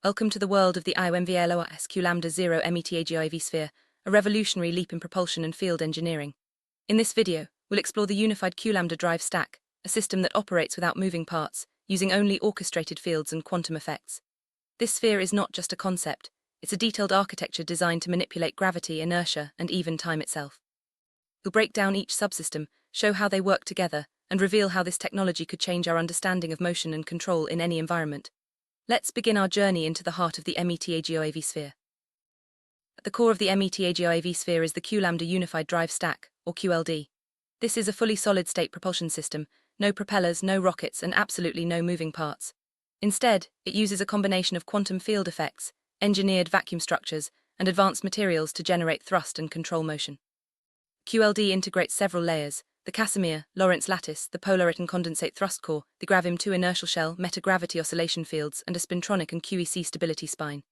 Welcome to the world of the AION VALORIS Lambda 0 Metagrav sphere, a revolutionary leap in propulsion and field engineering. In this video, we'll explore the unified Lambda drive stack, a system that operates without moving parts, using only orchestrated fields and quantum effects. This sphere is not just a concept, it's a detailed architecture designed to manipulate gravity, inertia, and even time itself. We'll break down each subsystem, show how they work together, and reveal how this technology could change our understanding of motion and control in any environment. Let's begin our journey into the heart of the Metagrav sphere. At the core of the Metagrav sphere is the Lambda Unified Drive Stack, or QLD. This is a fully solid-state propulsion system, no propellers, no rockets, and absolutely no moving parts. Instead, it uses a combination of quantum field effects, engineered vacuum structures, and advanced materials to generate thrust and control motion. QLD integrates several layers: the Casimir, Lorentz lattice, the Polariton condensate thrust core, the GravIM² inertial shell, Metagravity oscillation fields, and a Spintronic and QEC stability spine.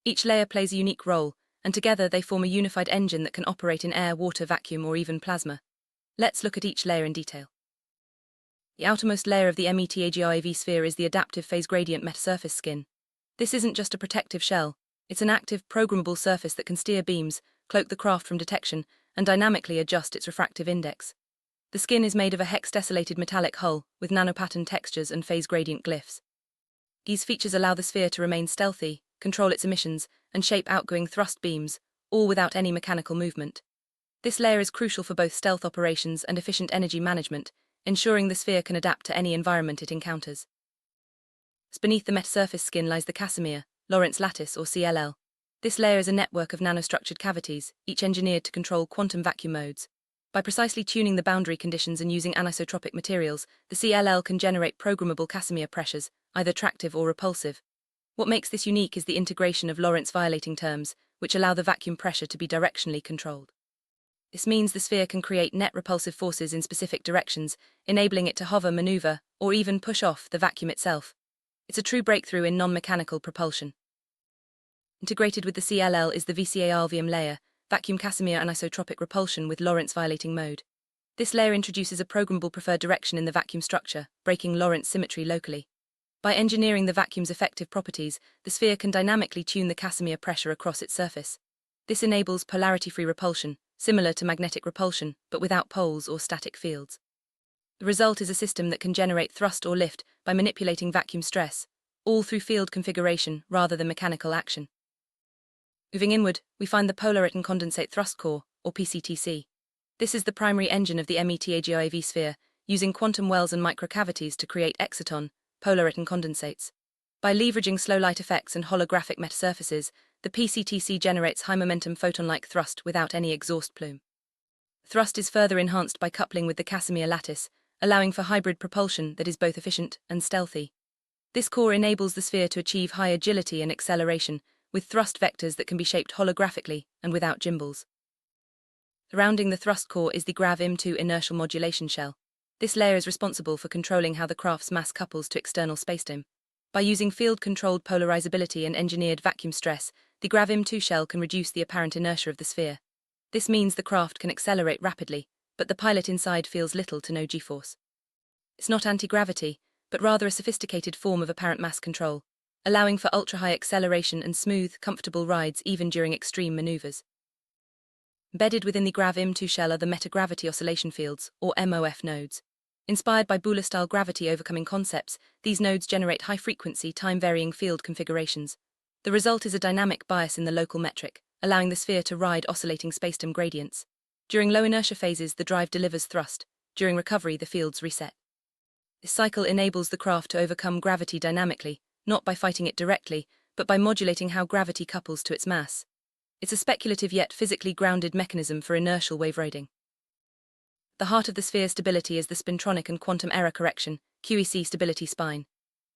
Each layer plays a unique role, and together they form a unified engine that can operate in air, water, vacuum, or even plasma. Let's look at each layer in detail. The outermost layer of the Metagrav sphere is the adaptive phase gradient Metasurface skin. This isn't just a protective shell, it's an active, programmable surface that can steer beams, cloak the craft from detection, and dynamically adjust its refractive index. The skin is made of a hex-tessellated metallic hull, with nanopattern textures and phase gradient glyphs. These features allow the sphere to remain stealthy, control its emissions, and shape outgoing thrust beams, all without any mechanical movement. This layer is crucial for both stealth operations and efficient energy management, ensuring the sphere can adapt to any environment it encounters. Beneath the Metasurface skin lies the Casimir, Lorentz lattice, or CLL. This layer is a network of nanostructured cavities, each engineered to control quantum vacuum modes. By precisely tuning the boundary conditions and using anisotropic materials, the CLL can generate programmable Casimir pressures, either tractive or repulsive. What makes this unique is the integration of Lorentz violating terms, which allow the vacuum pressure to be directionally controlled. This means the sphere can create net repulsive forces in specific directions, enabling it to hover, maneuver, or even push off the vacuum itself. It's a true breakthrough in non-mechanical propulsion. Integrated with the CLL is the VCAR layer, Vacuum Casimir anisotropic repulsion with Lorentz violating mode. This layer introduces a programmable preferred direction in the vacuum structure, breaking Lorentz symmetry locally. By engineering the vacuum's effective properties, the sphere can dynamically tune the Casimir pressure across its surface. This enables polarity-free repulsion, similar to magnetic repulsion, but without poles or static fields. The result is a system that can generate thrust or lift by manipulating vacuum stress, all through field configuration rather than mechanical action. Moving inward, we find the Polariton condensate thrust core, or PCTC. This is the primary engine of the Metagrav sphere, using quantum wells and microcavities to create exciton, Polariton condensates. By leveraging slow light effects and holographic metasurfaces, the PCTC generates high-momentum photon-like thrust without any exhaust plume. Thrust is further enhanced by coupling with the Casimir lattice, allowing for hybrid propulsion that is both efficient and stealthy. This core enables the sphere to achieve high agility and acceleration, with thrust vectors that can be shaped holographically and without gimbals. Surrounding the thrust core is the GravIM² inertial modulation shell. This layer is responsible for controlling how the craft's mass couples to external spacetime. By using field-controlled polarizability and engineered vacuum stress, the GravIM² shell can reduce the apparent inertia of the sphere. This means the craft can accelerate rapidly, but the pilot inside feels little to no g-force. It's not anti-gravity, but rather a sophisticated form of apparent mass control, allowing for ultra-high acceleration and smooth, comfortable rides even during extreme maneuvers. Embedded within the GravIM² shell are the Metagravity oscillation fields, or MOF nodes. Inspired by Buhler-style gravity-overcoming concepts, these nodes generate high-frequency, time-varying field configurations. The result is a dynamic bias in the local metric, allowing the sphere to ride oscillating spacetime gradients. During low-inertia phases, the drive delivers thrust. During recovery, the fields reset. This cycle enables the craft to overcome gravity dynamically, not by fighting it directly, but by modulating how gravity couples to its mass. It's a speculative yet physically grounded mechanism for inertial wave riding. The heart of the sphere's stability is the Spintronic and quantum error correction, QEC stability spine.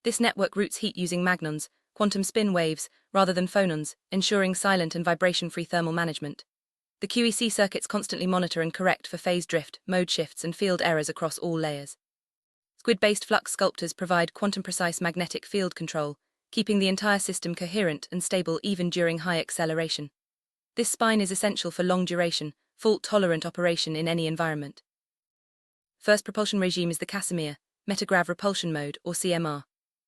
This network routes heat using magnons, quantum spin waves, rather than phonons, ensuring silent and vibration-free thermal management. The QEC circuits constantly monitor and correct for phase drift, mode shifts, and field errors across all layers. Squid-based flux sculptors provide quantum-precise magnetic field control, keeping the entire system coherent and stable even during high acceleration. This spine is essential for long-duration, fault-tolerant operation in any environment. First propulsion regime is the Casimir, Metagrav repulsion mode, or CMR.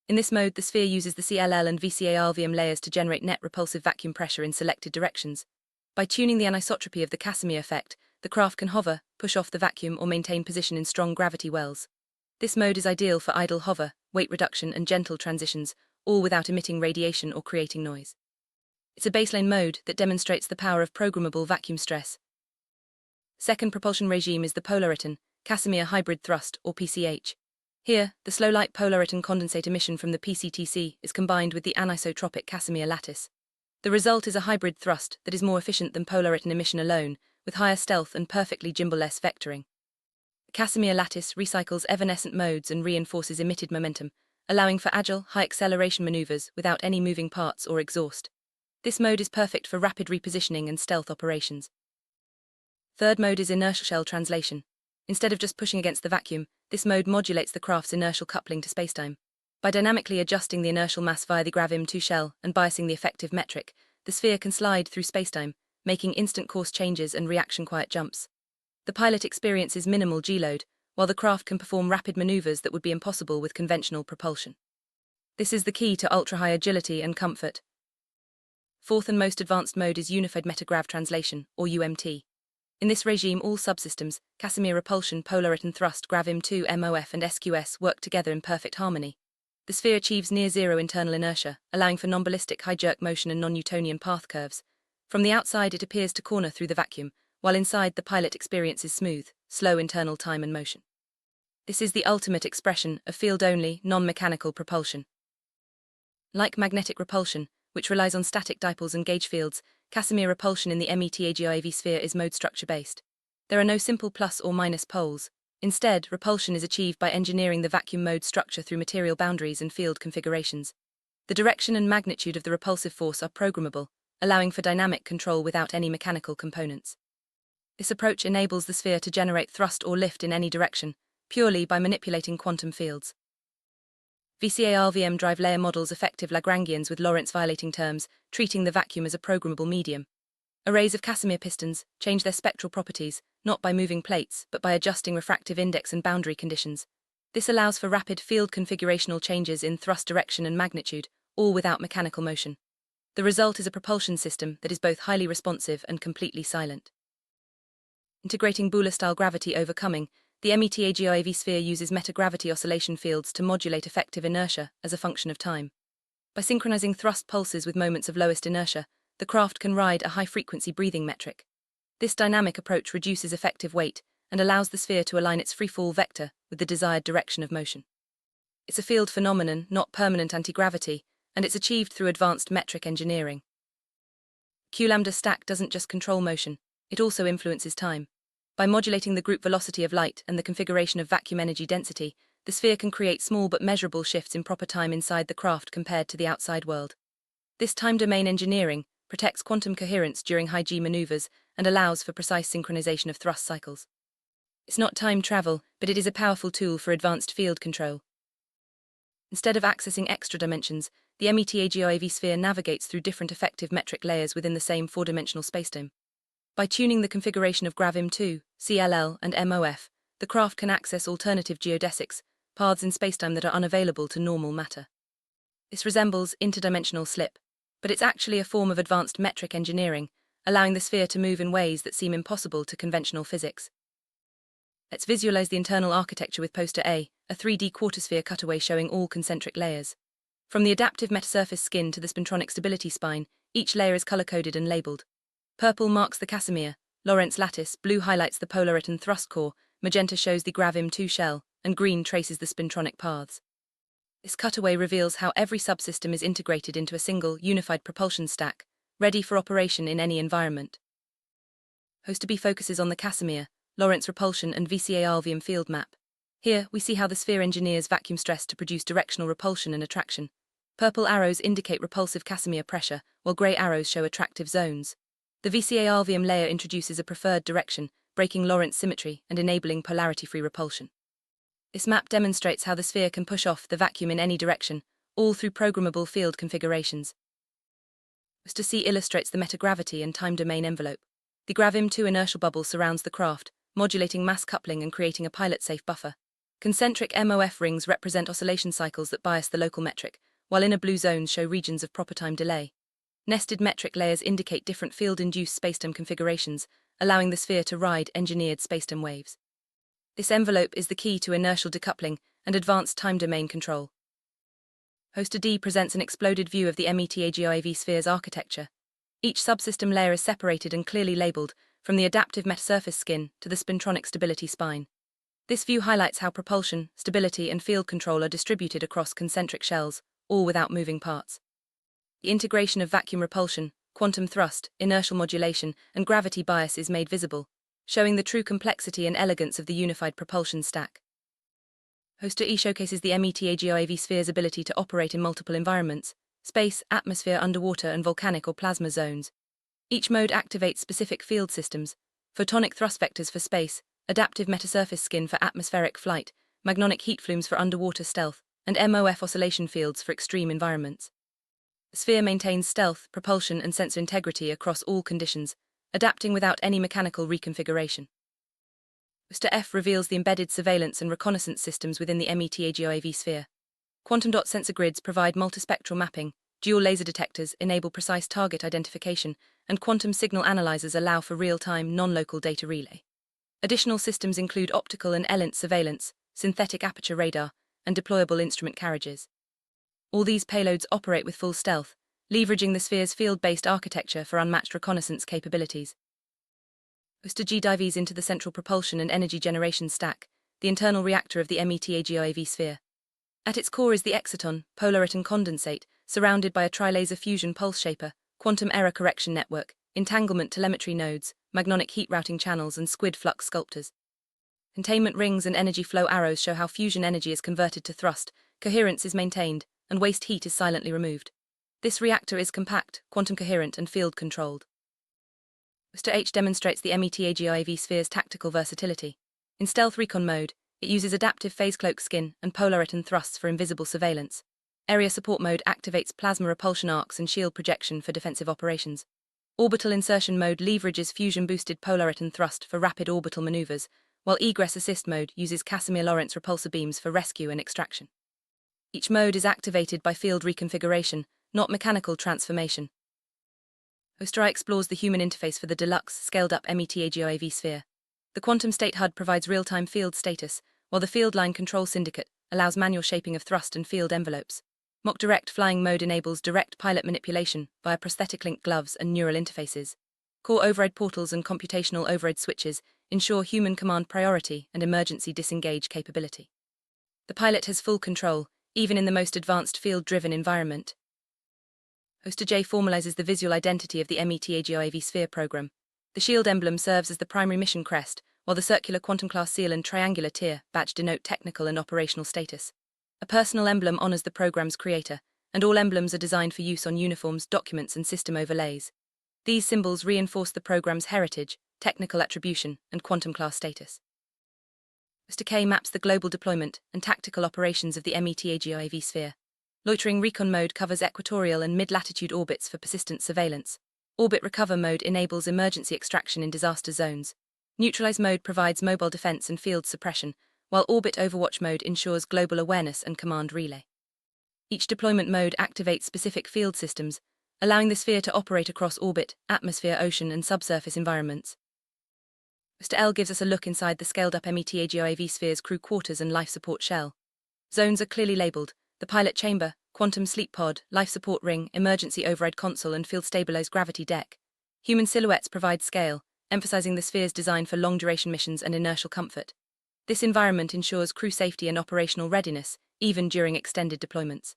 In this mode, the sphere uses the CLL and VCAR layers to generate net repulsive vacuum pressure in selected directions. By tuning the anisotropy of the Casimir effect, the craft can hover, push off the vacuum, or maintain position in strong gravity wells. This mode is ideal for idle hover, weight reduction, and gentle transitions, all without emitting radiation or creating noise. It's a baseline mode that demonstrates the power of programmable vacuum stress. Second propulsion regime is the Polariton, Casimir Hybrid Thrust, or PCH. Here, the slow light Polariton condensate emission from the PCTC is combined with the anisotropic Casimir lattice. The result is a hybrid thrust that is more efficient than Polariton emission alone, with higher stealth and perfectly gimbal-less vectoring. The Casimir lattice recycles evanescent modes and reinforces emitted momentum, allowing for agile, high-acceleration maneuvers without any moving parts or exhaust. This mode is perfect for rapid repositioning and stealth operations. Third mode is inertial shell translation. Instead of just pushing against the vacuum, this mode modulates the craft's inertial coupling to spacetime. By dynamically adjusting the inertial mass via the GravIM² shell and biasing the effective metric, the sphere can slide through spacetime, making instant course changes and reaction-quiet jumps. The pilot experiences minimal G-load, while the craft can perform rapid maneuvers that would be impossible with conventional propulsion. This is the key to ultra-high agility and comfort. Fourth and most advanced mode is Unified Metagrav Translation, or UMT. In this regime, all subsystems, Casimir Repulsion, Polariton Thrust, GravIM², MOF and SQS work together in perfect harmony. The sphere achieves near-zero internal inertia, allowing for non-ballistic high jerk motion and non-Newtonian path curves. From the outside, it appears to corner through the vacuum, while inside the pilot experiences smooth, slow internal time and motion. This is the ultimate expression of field-only, non-mechanical propulsion. Like magnetic repulsion, which relies on static dipoles and gauge fields, Casimir repulsion in the Metagrav sphere is mode structure-based. There are no simple plus or minus poles. Instead, repulsion is achieved by engineering the vacuum mode structure through material boundaries and field configurations. The direction and magnitude of the repulsive force are programmable, allowing for dynamic control without any mechanical components. This approach enables the sphere to generate thrust or lift in any direction, purely by manipulating quantum fields. VCAR drive layer models effective Lagrangians with Lorentz violating terms, treating the vacuum as a programmable medium. Arrays of Casimir pistons change their spectral properties, not by moving plates, but by adjusting refractive index and boundary conditions. This allows for rapid field configurational changes in thrust direction and magnitude, all without mechanical motion. The result is a propulsion system that is both highly responsive and completely silent. Integrating Buhler-style gravity overcoming, the Metagrav sphere uses metagravity oscillation fields to modulate effective inertia as a function of time. By synchronizing thrust pulses with moments of lowest inertia, the craft can ride a high-frequency breathing metric. This dynamic approach reduces effective weight and allows the sphere to align its free-fall vector with the desired direction of motion. It's a field phenomenon, not permanent anti-gravity, and it's achieved through advanced metric engineering. Lambda stack doesn't just control motion, it also influences time. By modulating the group velocity of light and the configuration of vacuum energy density, the sphere can create small but measurable shifts in proper time inside the craft compared to the outside world. This time-domain engineering protects quantum coherence during high-G maneuvers and allows for precise synchronization of thrust cycles. It's not time travel, but it is a powerful tool for advanced field control. Instead of accessing extra dimensions, the Metagrav sphere navigates through different effective metric layers within the same four-dimensional spacetime. By tuning the configuration of GravIM², CLL, and MOF, the craft can access alternative geodesics, paths in spacetime that are unavailable to normal matter. This resembles interdimensional slip, but it's actually a form of advanced metric engineering, allowing the sphere to move in ways that seem impossible to conventional physics. Let's visualize the internal architecture with Poster A, a 3D quarter-sphere cutaway showing all concentric layers. From the adaptive metasurface skin to the Spintronic stability spine, each layer is color-coded and labeled. Purple marks the Casimir, Lorentz lattice, blue highlights the Polariton thrust core, magenta shows the GravIM² shell, and green traces the Spintronic paths. This cutaway reveals how every subsystem is integrated into a single, unified propulsion stack, ready for operation in any environment. Poster B focuses on the Casimir, Lorentz repulsion and VCAR field map. Here, we see how the sphere engineers vacuum stress to produce directional repulsion and attraction. Purple arrows indicate repulsive Casimir pressure, while grey arrows show attractive zones. The VCAR layer introduces a preferred direction, breaking Lorentz symmetry and enabling polarity-free repulsion. This map demonstrates how the sphere can push off the vacuum in any direction, all through programmable field configurations. Poster C illustrates the metagravity and time domain envelope. The GravIM² inertial bubble surrounds the craft, modulating mass coupling and creating a pilot-safe buffer. Concentric MOF rings represent oscillation cycles that bias the local metric, while inner blue zones show regions of proper time delay. Nested metric layers indicate different field-induced spacetime configurations, allowing the sphere to ride engineered spacetime waves. This envelope is the key to inertial decoupling and advanced time domain control. Hoster D presents an exploded view of the Metagrav sphere's architecture. Each subsystem layer is separated and clearly labeled, from the adaptive Metasurface skin to the Spintronic stability spine. This view highlights how propulsion, stability, and field control are distributed across concentric shells, all without moving parts. The integration of vacuum repulsion, quantum thrust, inertial modulation, and gravity bias is made visible, showing the true complexity and elegance of the unified propulsion stack. Hoster E showcases the Metagrav sphere's ability to operate in multiple environments: space, atmosphere, underwater, and volcanic or plasma zones. Each mode activates specific field systems: photonic thrust vectors for space, adaptive metasurface skin for atmospheric flight, magnetic heat flumes for underwater stealth, and MOF oscillation fields for extreme environments. The sphere maintains stealth, propulsion, and sensor integrity across all conditions, adapting without any mechanical reconfiguration. Hoster F reveals the embedded surveillance and reconnaissance systems within the Metagrav sphere. Quantum dot sensor grids provide multispectral mapping, dual laser detectors enable precise target identification, and quantum signal analyzers allow for real-time, non-local data relay. Additional systems include optical and ELINT surveillance, synthetic aperture radar, and deployable instrument carriages. All these payloads operate with full stealth, leveraging the sphere's field-based architecture for unmatched reconnaissance capabilities. Hoster G dives into the central propulsion and energy generation stack, the internal reactor of the Metagrav sphere. At its core is the exciton, Polariton condensate, surrounded by a tri-laser fusion pulse shaper, quantum error correction network, entanglement telemetry nodes, magnetic heat routing channels, and squid flux sculptors. Containment rings and energy flow arrows show how fusion energy is converted to thrust, coherence is maintained, and waste heat is silently removed. This reactor is compact, quantum coherent, and field-controlled. Hoster H demonstrates the Metagrav sphere's tactical versatility. In stealth recon mode, it uses adaptive phase cloak skin and Polariton thrusts for invisible surveillance. Area support mode activates plasma repulsion arcs and shield projection for defensive operations. Orbital insertion mode leverages fusion-boosted Polariton thrust for rapid orbital maneuvers, while egress assist mode uses Casimir Lorentz repulsor beams for rescue and extraction. Each mode is activated by field reconfiguration, not mechanical transformation. Hoster I explores the human interface for the deluxe, scaled-up Metagrav sphere. The quantum state HUD provides real-time field status, while the field line control syndicate allows manual shaping of thrust and field envelopes. Mock direct flying mode enables direct pilot manipulation via prosthetic link gloves and neural interfaces. Core override portals and computational override switches ensure human command priority and emergency disengage capability. The pilot has full control, even in the most advanced field-driven environment. Hoster J formalizes the visual identity of the Metagrav sphere program. The shield emblem serves as the primary mission crest, while the circular quantum class seal and triangular tier badge denote technical and operational status. A personal emblem honors the program's creator, and all emblems are designed for use on uniforms, documents, and system overlays. These symbols reinforce the program's heritage, technical attribution, and quantum class status. Hoster K maps the global deployment and tactical operations of the Metagrav sphere. Loitering recon mode covers equatorial and mid-latitude orbits for persistent surveillance. Orbit recover mode enables emergency extraction in disaster zones. Neutralize mode provides mobile defense and field suppression, while orbit overwatch mode ensures global awareness and command relay. Each deployment mode activates specific field systems, allowing the sphere to operate across orbit, atmosphere, ocean, and subsurface environments. Hoster L gives us a look inside the scaled-up Metagrav sphere's crew quarters and life support shell. Zones are clearly labeled: the pilot chamber, quantum sleep pod, life support ring, emergency override console, and field-stabilized gravity deck. Human silhouettes provide scale, emphasizing the sphere's design for long-duration missions and inertial comfort. This environment ensures crew safety and operational readiness, even during extended deployments.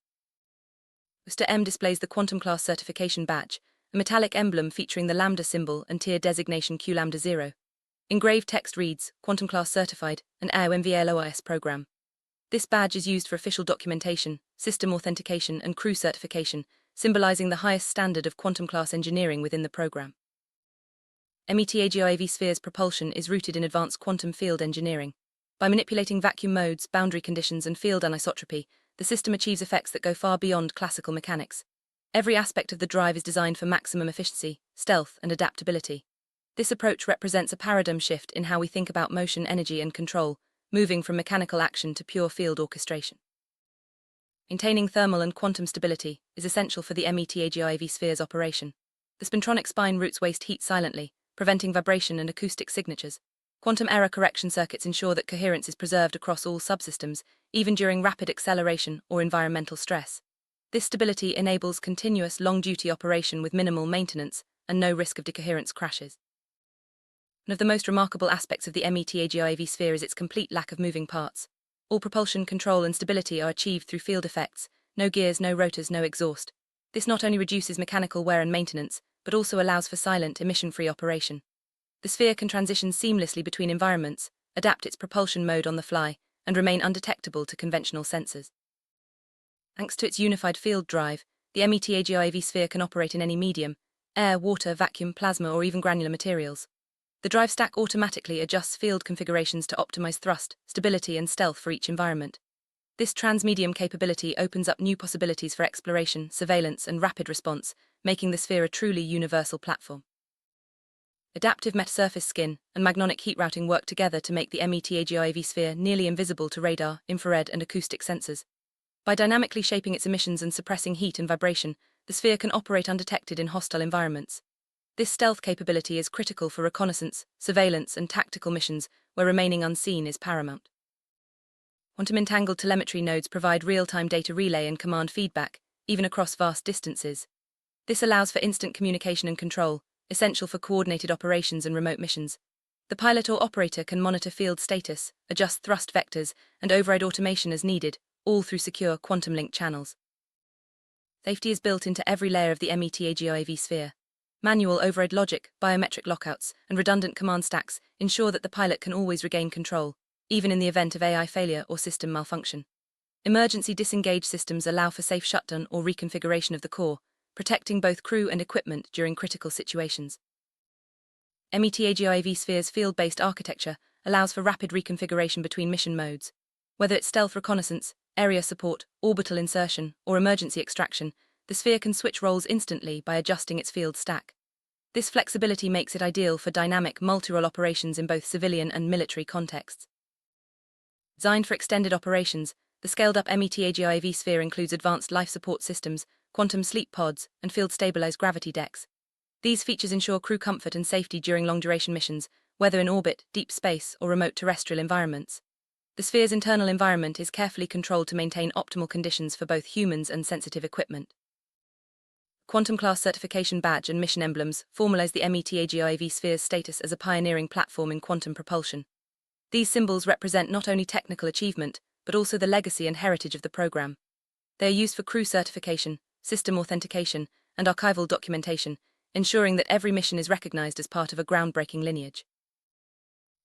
Hoster M displays the Quantum Class Certification Badge, a metallic emblem featuring the Lambda symbol and tier designation Q Lambda 0. Engraved text reads, Quantum Class Certified, an AION VALORIS program. This badge is used for official documentation, system authentication, and crew certification, symbolizing the highest standard of quantum class engineering within the program. Metagrav sphere's propulsion is rooted in advanced quantum field engineering. By manipulating vacuum modes, boundary conditions, and field anisotropy, the system achieves effects that go far beyond classical mechanics. Every aspect of the drive is designed for maximum efficiency, stealth, and adaptability. This approach represents a paradigm shift in how we think about motion, energy, and control, moving from mechanical action to pure field orchestration. Maintaining thermal and quantum stability is essential for the Metagrav sphere's operation. The spintronic spine routes waste heat silently, preventing vibration and acoustic signatures. Quantum error correction circuits ensure that coherence is preserved across all subsystems, even during rapid acceleration or environmental stress. This stability enables continuous long-duty operation with minimal maintenance and no risk of decoherence crashes. One of the most remarkable aspects of the Metagrav sphere is its complete lack of moving parts. All propulsion, control, and stability are achieved through field effects: no gears, no rotors, no exhaust. This not only reduces mechanical wear and maintenance, but also allows for silent, emission-free operation. The sphere can transition seamlessly between environments, adapt its propulsion mode on the fly, and remain undetectable to conventional sensors. Thanks to its unified field drive, the Metagrav sphere can operate in any medium: air, water, vacuum, plasma, or even granular materials. The drive stack automatically adjusts field configurations to optimize thrust, stability, and stealth for each environment. This transmedium capability opens up new possibilities for exploration, surveillance, and rapid response, making the sphere a truly universal platform. Adaptive metasurface skin and magnetic heat routing work together to make the Metagrav sphere nearly invisible to radar, infrared, and acoustic sensors. By dynamically shaping its emissions and suppressing heat and vibration, the sphere can operate undetected in hostile environments. This stealth capability is critical for reconnaissance, surveillance, and tactical missions, where remaining unseen is paramount. Quantum entangled telemetry nodes provide real-time data relay and command feedback, even across vast distances. This allows for instant communication and control, essential for coordinated operations and remote missions. The pilot or operator can monitor field status, adjust thrust vectors, and override automation as needed, all through secure quantum-linked channels. Safety is built into every layer of the Metagrav sphere. Manual override logic, biometric lockouts, and redundant command stacks ensure that the pilot can always regain control, even in the event of AI failure or system malfunction. Emergency disengage systems allow for safe shutdown or reconfiguration of the core, protecting both crew and equipment during critical situations. Metagrav sphere's field-based architecture allows for rapid reconfiguration between mission modes. Whether it's stealth reconnaissance, area support, orbital insertion, or emergency extraction, the sphere can switch roles instantly by adjusting its field stack. This flexibility makes it ideal for dynamic multi-role operations in both civilian and military contexts. Designed for extended operations, the scaled-up Metagrav sphere includes advanced life support systems, quantum sleep pods, and field-stabilized gravity decks. These features ensure crew comfort and safety during long-duration missions, whether in orbit, deep space, or remote terrestrial environments. The sphere's internal environment is carefully controlled to maintain optimal conditions for both humans and sensitive equipment. Quantum Class Certification Badge and Mission Emblems formalize the Metagrav sphere's status as a pioneering platform in quantum propulsion. These symbols represent not only technical achievement, but also the legacy and heritage of the program. They are used for crew certification, system authentication, and archival documentation, ensuring that every mission is recognized as part of a groundbreaking lineage.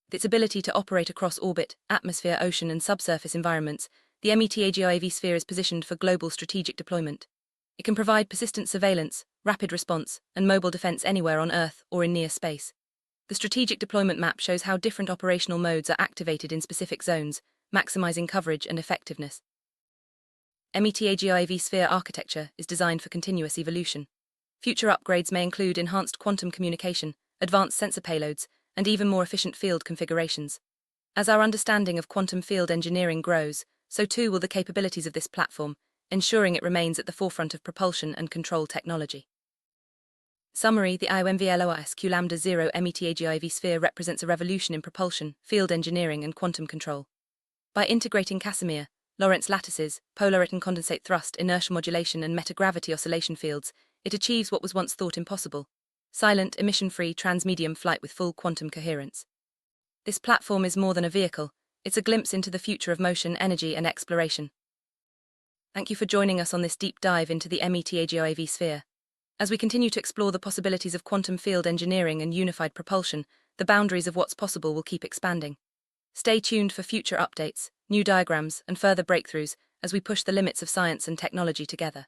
With its ability to operate across orbit, atmosphere, ocean, and subsurface environments, the Metagrav sphere is positioned for global strategic deployment. It can provide persistent surveillance, rapid response, and mobile defense anywhere on Earth or in near space. The strategic deployment map shows how different operational modes are activated in specific zones, maximizing coverage and effectiveness. Metagrav sphere architecture is designed for continuous evolution. Future upgrades may include enhanced quantum communication, advanced sensor payloads, and even more efficient field configurations. As our understanding of quantum field engineering grows, so too will the capabilities of this platform, ensuring it remains at the forefront of propulsion and control technology. Summary: the AION VALORIS Lambda 0 Metagrav sphere represents a revolution in propulsion, field engineering, and quantum control. By integrating Casimir, Lorentz lattices, Polariton condensate thrust, inertial modulation, and metagravity oscillation fields, it achieves what was once thought impossible: silent, emission-free, transmedium flight with full quantum coherence. This platform is more than a vehicle, it's a glimpse into the future of motion, energy, and exploration. Thank you for joining us on this deep dive into the Metagrav sphere. As we continue to explore the possibilities of quantum field engineering and unified propulsion, the boundaries of what's possible will keep expanding. Stay tuned for future updates, new diagrams, and further breakthroughs as we push the limits of science and technology together.